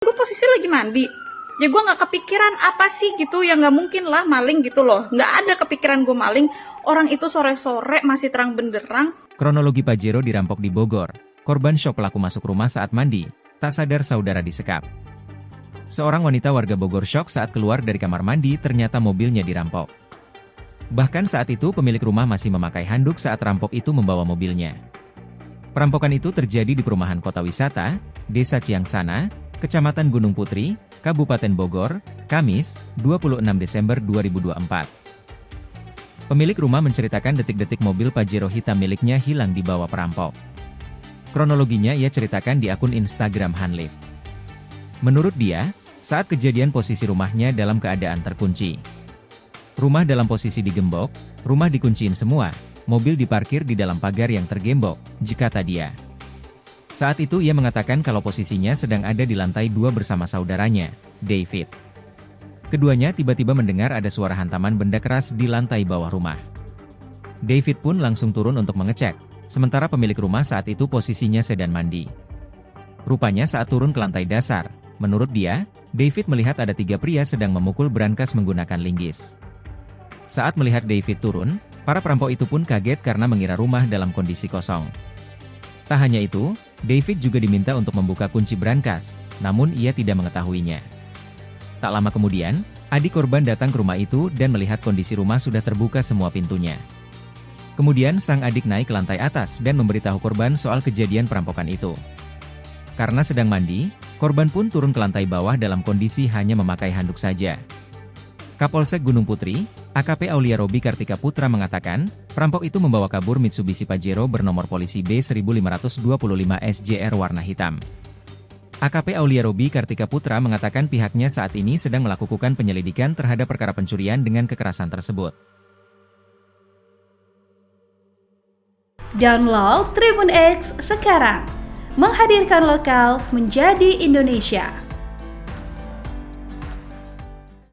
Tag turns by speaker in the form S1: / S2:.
S1: Gue posisi lagi mandi. Ya gue nggak kepikiran apa sih gitu, ya nggak mungkin lah maling gitu loh. Nggak ada kepikiran gue maling. Orang itu sore-sore masih terang benderang.
S2: Kronologi Pajero dirampok di Bogor. Korban syok pelaku masuk rumah saat mandi. Tak sadar saudara disekap. Seorang wanita warga Bogor syok saat keluar dari kamar mandi ternyata mobilnya dirampok. Bahkan saat itu pemilik rumah masih memakai handuk saat rampok itu membawa mobilnya. Perampokan itu terjadi di perumahan kota wisata, Desa Ciangsana, Kecamatan Gunung Putri, Kabupaten Bogor, Kamis, 26 Desember 2024. Pemilik rumah menceritakan detik-detik mobil Pajero hitam miliknya hilang dibawa perampok. Kronologinya ia ceritakan di akun Instagram Hanlif. Menurut dia, saat kejadian posisi rumahnya dalam keadaan terkunci. Rumah dalam posisi digembok, rumah dikunciin semua, mobil diparkir di dalam pagar yang tergembok, kata dia. Saat itu ia mengatakan kalau posisinya sedang ada di lantai 2 bersama saudaranya, David. Keduanya tiba-tiba mendengar ada suara hantaman benda keras di lantai bawah rumah. David pun langsung turun untuk mengecek, sementara pemilik rumah saat itu posisinya sedang mandi. Rupanya saat turun ke lantai dasar, menurut dia, David melihat ada 3 pria sedang memukul brankas menggunakan linggis. Saat melihat David turun, para perampok itu pun kaget karena mengira rumah dalam kondisi kosong. Tak hanya itu, David juga diminta untuk membuka kunci brankas, namun ia tidak mengetahuinya. Tak lama kemudian, adik korban datang ke rumah itu dan melihat kondisi rumah sudah terbuka semua pintunya. Kemudian sang adik naik ke lantai atas dan memberitahu korban soal kejadian perampokan itu. Karena sedang mandi, korban pun turun ke lantai bawah dalam kondisi hanya memakai handuk saja. Kapolsek Gunung Putri, AKP Aulia Robi Kartika Putra mengatakan, perampok itu membawa kabur Mitsubishi Pajero bernomor polisi B1525 SJR warna hitam. AKP Aulia Robi Kartika Putra mengatakan pihaknya saat ini sedang melakukan penyelidikan terhadap perkara pencurian dengan kekerasan tersebut.
S3: Download Tribun X sekarang, menghadirkan lokal menjadi Indonesia.